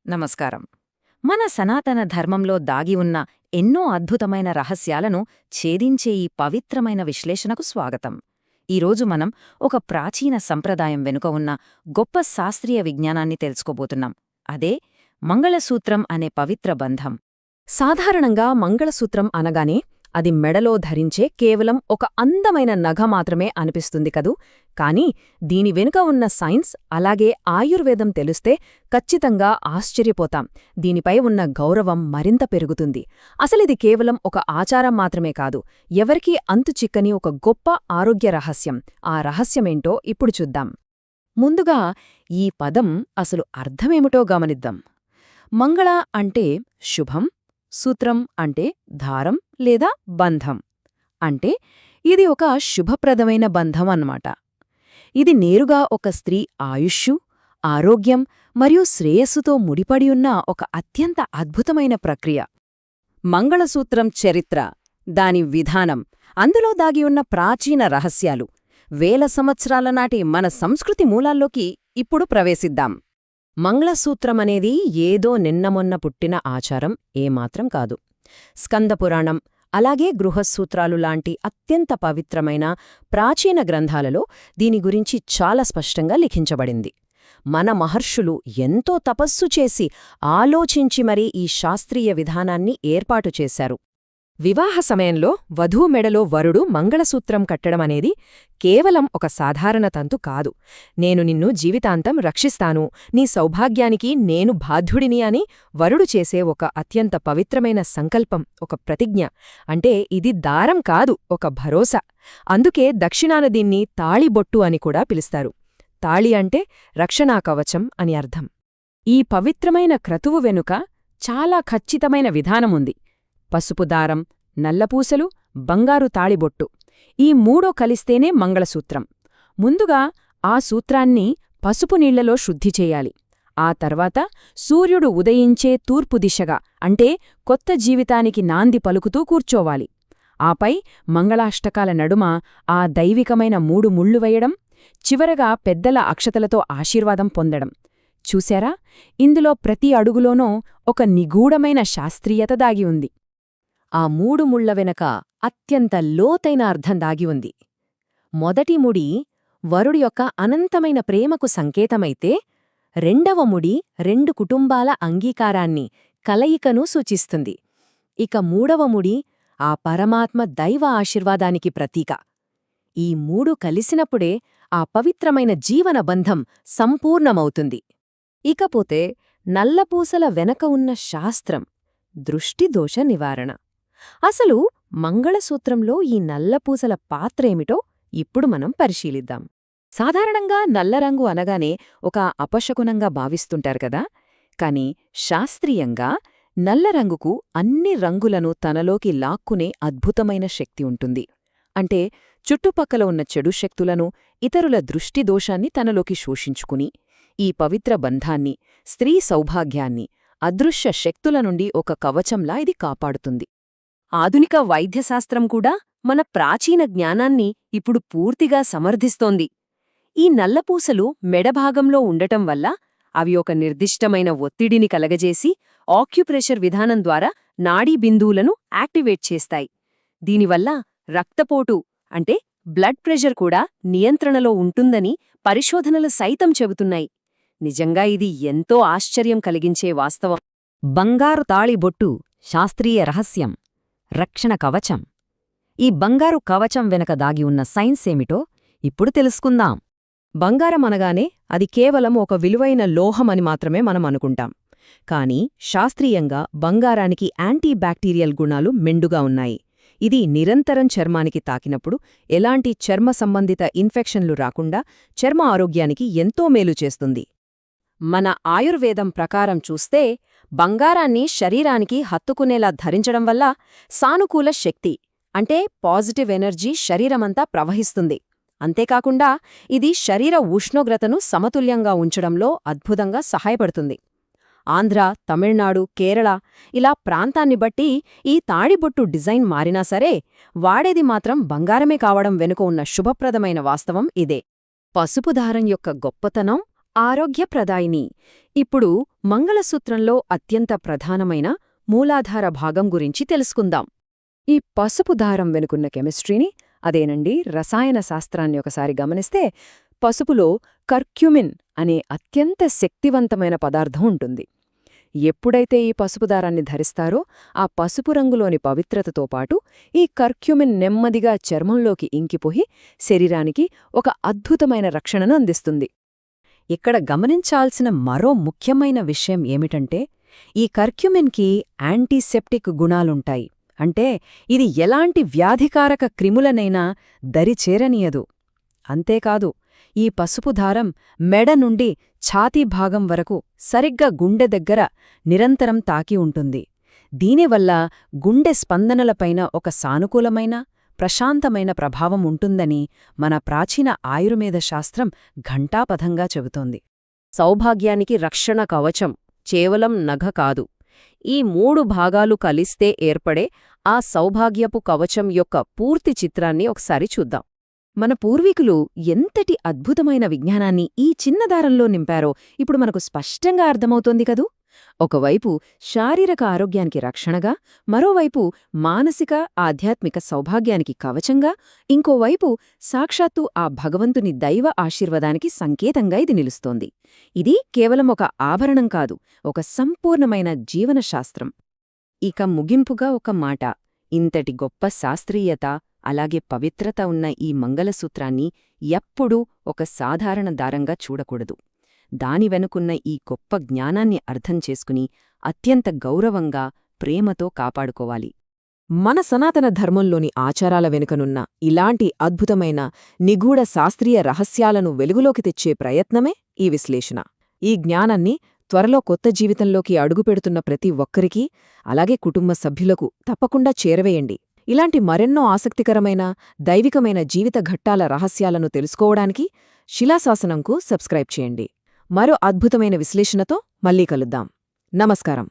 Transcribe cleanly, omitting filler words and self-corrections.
నమస్కారం. మన సనాతన ధర్మంలో దాగి ఉన్న ఎన్నో అద్భుతమైన రహస్యాలను ఛేదించే ఈ పవిత్రమైన విశ్లేషణకు స్వాగతం. ఈరోజు మనం ఒక ప్రాచీన సంప్రదాయం వెనుక ఉన్న గొప్ప శాస్త్రీయ విజ్ఞానాన్ని తెలుసుకోబోతున్నాం. అదే మంగళసూత్రం అనే పవిత్ర బంధం. సాధారణంగా మంగళసూత్రం అనగానే అది మెడలో ధరించే కేవలం ఒక అందమైన నగ మాత్రమే అనిపిస్తుంది కదూ. కాని దీని వెనుక ఉన్న సైన్స్ అలాగే ఆయుర్వేదం తెలిస్తే ఖచ్చితంగా ఆశ్చర్యపోతాం. దీనిపై ఉన్న గౌరవం మరింత పెరుగుతుంది. అసలిది కేవలం ఒక ఆచారం మాత్రమే కాదు, ఎవరికీ అంతుచిక్కని ఒక గొప్ప ఆరోగ్య రహస్యం. ఆ రహస్యమేంటో ఇప్పుడు చూద్దాం. ముందుగా ఈ పదం అసలు అర్థమేమిటో గమనిద్దాం. మంగళ అంటే శుభం, సూత్రం అంటే దారం లేదా బంధం. అంటే ఇది ఒక శుభప్రదమైన బంధం అన్నమాట. ఇది నేరుగా ఒక స్త్రీ ఆయుష్షు, ఆరోగ్యం మరియు శ్రేయస్సుతో ముడిపడి ఉన్న ఒక అత్యంత అద్భుతమైన ప్రక్రియ. మంగళసూత్రం చరిత్ర, దాని విధానం, అందులో దాగి ఉన్న ప్రాచీన రహస్యాలు, వేల సంవత్సరాల నాటి మన సంస్కృతి మూలాల్లోకి ఇప్పుడు ప్రవేశిద్దాం. మంగళసూత్రమనేది ఏదో నిన్నమొన్న పుట్టిన ఆచారం ఏమాత్రం కాదు. స్కందపురాణం అలాగే గృహసూత్రాలు లాంటి అత్యంత పవిత్రమైన ప్రాచీన గ్రంథాలలో దీని గురించి చాలా స్పష్టంగా లిఖించబడింది. మన మహర్షులు ఎంతో తపస్సు చేసి ఆలోచించి మరీ ఈ శాస్త్రీయ విధానాన్ని ఏర్పాటు చేశారు. వివాహ సమయంలో వధూ మెడలో వరుడు మంగళసూత్రం కట్టడమనేది కేవలం ఒక సాధారణ తంతు కాదు. నేను నిన్ను జీవితాంతం రక్షిస్తాను, నీ సౌభాగ్యానికి నేను బాధ్యుడిని అని వరుడు చేసే ఒక అత్యంత పవిత్రమైన సంకల్పం, ఒక ప్రతిజ్ఞ. అంటే ఇది దారం కాదు, ఒక భరోసా. అందుకే దక్షిణాన దీన్ని తాళిబొట్టు అని కూడా పిలుస్తారు. తాళి అంటే రక్షణా కవచం అని అర్థం. ఈ పవిత్రమైన క్రతువు వెనుక చాలా ఖచ్చితమైన విధానముంది. పసుపు దారం, నల్లపూసలు, బంగారు తాళిబొట్టు, ఈ మూడో కలిస్తేనే మంగళసూత్రం. ముందుగా ఆ సూత్రాన్ని పసుపు నీళ్లలో శుద్ధి చేయాలి. ఆ తర్వాత సూర్యుడు ఉదయించే తూర్పు దిశగా, అంటే కొత్త జీవితానికి నాంది పలుకుతూ కూర్చోవాలి. ఆపై మంగళాష్టకాల నడుమ ఆ దైవికమైన 3 ముళ్ళు వేయడం, చివరగా పెద్దల అక్షతలతో ఆశీర్వాదం పొందడం. చూశారా, ఇందులో ప్రతి అడుగులోనూ ఒక నిగూఢమైన శాస్త్రీయత దాగి ఉంది. ఆ 3 ముళ్ల వెనక అత్యంత లోతైన అర్థం దాగి ఉంది. మొదటి ముడి వరుడి యొక్క అనంతమైన ప్రేమకు సంకేతమైతే, రెండవ ముడి 2 కుటుంబాల అంగీకారాన్ని, కలయికను సూచిస్తుంది. ఇక మూడవ ముడి ఆ పరమాత్మ దైవ ఆశీర్వాదానికి ప్రతీక. ఈ 3 కలిసినప్పుడే ఆ పవిత్రమైన జీవనబంధం సంపూర్ణమవుతుంది. ఇకపోతే నల్లపూసల వెనక ఉన్న శాస్త్రం, దృష్టిదోష నివారణ. అసలు మంగళసూత్రంలో ఈ నల్లపూసల పాత్రేమిటో ఇప్పుడు మనం పరిశీలిద్దాం. సాధారణంగా నల్లరంగు అనగానే ఒక అపశకునంగా భావిస్తుంటారు కదా. కాని శాస్త్రీయంగా నల్లరంగుకు అన్ని రంగులను తనలోకి లాక్కునే అద్భుతమైన శక్తి ఉంటుంది. అంటే చుట్టుపక్కల ఉన్న చెడు శక్తులను, ఇతరుల దృష్టిదోషాన్ని తనలోకి శోషించుకుని ఈ పవిత్ర బంధాన్ని, స్త్రీ సౌభాగ్యాన్ని, అదృశ్య శక్తుల నుండి ఒక కవచంలా ఇది కాపాడుతుంది. ఆధునిక వైద్యశాస్త్రం కూడా మన ప్రాచీన జ్ఞానాన్ని ఇప్పుడు పూర్తిగా సమర్థిస్తోంది. ఈ నల్లపూసలు మెడభాగంలో ఉండటం వల్ల అవి ఒక నిర్దిష్టమైన ఒత్తిడిని కలగజేసి ఆక్యుప్రెషర్ విధానం ద్వారా నాడీ బిందువులను యాక్టివేట్ చేస్తాయి. దీనివల్ల రక్తపోటు అంటే బ్లడ్ ప్రెషర్ కూడా నియంత్రణలో ఉంటుందని పరిశోధనలు సైతం చెబుతున్నాయి. నిజంగా ఇది ఎంతో ఆశ్చర్యం కలిగించే వాస్తవం. బంగారు తాళిబొట్టు శాస్త్రీయ రహస్యం, రక్షణ కవచం. ఈ బంగారు కవచం వెనక దాగి ఉన్న సైన్స్ ఏమిటో ఇప్పుడు తెలుసుకుందాం. బంగారం అనగానే అది కేవలం ఒక విలువైన లోహమని మాత్రమే మనం అనుకుంటాం. కాని శాస్త్రీయంగా బంగారానికి యాంటీబ్యాక్టీరియల్ గుణాలు మెండుగా ఉన్నాయి. ఇది నిరంతరం చర్మానికి తాకినప్పుడు ఎలాంటి చర్మ సంబంధిత ఇన్ఫెక్షన్లు రాకుండా చర్మ ఆరోగ్యానికి ఎంతో మేలు చేస్తుంది. మన ఆయుర్వేదం ప్రకారం చూస్తే బంగారాన్ని శరీరానికి హత్తుకునేలా ధరించడం వల్ల సానుకూల శక్తి, అంటే పాజిటివ్ ఎనర్జీ శరీరమంతా ప్రవహిస్తుంది. అంతేకాకుండా ఇది శరీర ఉష్ణోగ్రతను సమతుల్యంగా ఉంచడంలో అద్భుతంగా సహాయపడుతుంది. ఆంధ్ర, తమిళనాడు, కేరళ ఇలా ప్రాంతాన్ని బట్టి ఈ తాళిబొట్టు డిజైన్ మారినా సరే వాడేది మాత్రం బంగారమే కావడం వెనుక ఉన్న శుభప్రదమైన వాస్తవం ఇదే. పసుపు దారం యొక్క గొప్పతనం ఆరోగ్యప్రదాయిని. ఇప్పుడు మంగళసూత్రంలో అత్యంత ప్రధానమైన మూలాధార భాగం గురించి తెలుసుకుందాం. ఈ పసుపు దారం వెనుకున్న కెమిస్ట్రీని, అదేనండి రసాయన శాస్త్రాన్ని ఒకసారి గమనిస్తే, పసుపులో కర్క్యుమిన్ అనే అత్యంత శక్తివంతమైన పదార్థం ఉంటుంది. ఎప్పుడైతే ఈ పసుపు దారాన్ని ధరిస్తారో ఆ పసుపు రంగులోని పవిత్రతతో పాటు ఈ కర్క్యుమిన్ నెమ్మదిగా చర్మంలోకి ఇంకిపోయి శరీరానికి ఒక అద్భుతమైన రక్షణను అందిస్తుంది. ఇక్కడ గమనించాల్సిన మరో ముఖ్యమైన విషయం ఏమిటంటే, ఈ కర్క్యుమిన్కి యాంటీసెప్టిక్ గుణాలుంటాయి. అంటే ఇది ఎలాంటి వ్యాధికారక క్రిములనైనా దరిచేరనీయదు. అంతేకాదు, ఈ పసుపు దారం మెడ నుండి ఛాతీ భాగం వరకు సరిగ్గా గుండె దగ్గర నిరంతరం తాకి ఉంటుంది. దీనివల్ల గుండె స్పందనలపైన ఒక సానుకూలమైన, ప్రశాంతమైన ప్రభావం ఉంటుందని మన ప్రాచీన ఆయుర్వేద శాస్త్రం ఘంటాపథంగా చెబుతోంది. సౌభాగ్యానికి రక్షణ కవచం కేవలం నగ కాదు. ఈ 3 భాగాలు కలిస్తే ఏర్పడే ఆ సౌభాగ్యపు కవచం యొక్క పూర్తి చిత్రాన్ని ఒకసారి చూద్దాం. మన పూర్వీకులు ఎంతటి అద్భుతమైన విజ్ఞానాన్ని ఈ చిన్న దారంలో నింపారో ఇప్పుడు మనకు స్పష్టంగా అర్థమవుతోంది కదూ. ఒకవైపు శారీరక ఆరోగ్యానికి రక్షణగా, మరోవైపు మానసిక, ఆధ్యాత్మిక సౌభాగ్యానికి కవచంగా, ఇంకోవైపు సాక్షాత్తు ఆ భగవంతుని దైవ ఆశీర్వాదానికి సంకేతంగా ఇది నిలుస్తోంది. ఇది కేవలం ఒక ఆభరణం కాదు, ఒక సంపూర్ణమైన జీవనశాస్త్రం. ఇక ముగింపుగా ఒక మాట. ఇంతటి గొప్ప శాస్త్రీయత, అలాగే పవిత్రత ఉన్న ఈ మంగళసూత్రాన్ని ఎప్పుడూ ఒక సాధారణ దారంగా చూడకూడదు. దాని వెనుకున్న ఈ గొప్ప జ్ఞానాన్ని అర్థం చేసుకుని అత్యంత గౌరవంగా, ప్రేమతో కాపాడుకోవాలి. మన సనాతన ధర్మంలోని ఆచారాల వెనుకనున్న ఇలాంటి అద్భుతమైన నిగూఢ శాస్త్రీయ రహస్యాలను వెలుగులోకి తెచ్చే ప్రయత్నమే ఈ విశ్లేషణ. ఈ జ్ఞానాన్ని త్వరలో కొత్త జీవితంలోకి అడుగుపెడుతున్న ప్రతి ఒక్కరికీ, అలాగే కుటుంబ సభ్యులకు తప్పకుండా చేరవేయండి. ఇలాంటి మరెన్నో ఆసక్తికరమైన, దైవికమైన జీవిత ఘట్టాల రహస్యాలను తెలుసుకోవడానికి శిలాశాసనంకు సబ్స్క్రైబ్ చేయండి. మరో అద్భుతమైన విశ్లేషణతో మళ్ళీ కలుద్దాం. నమస్కారం.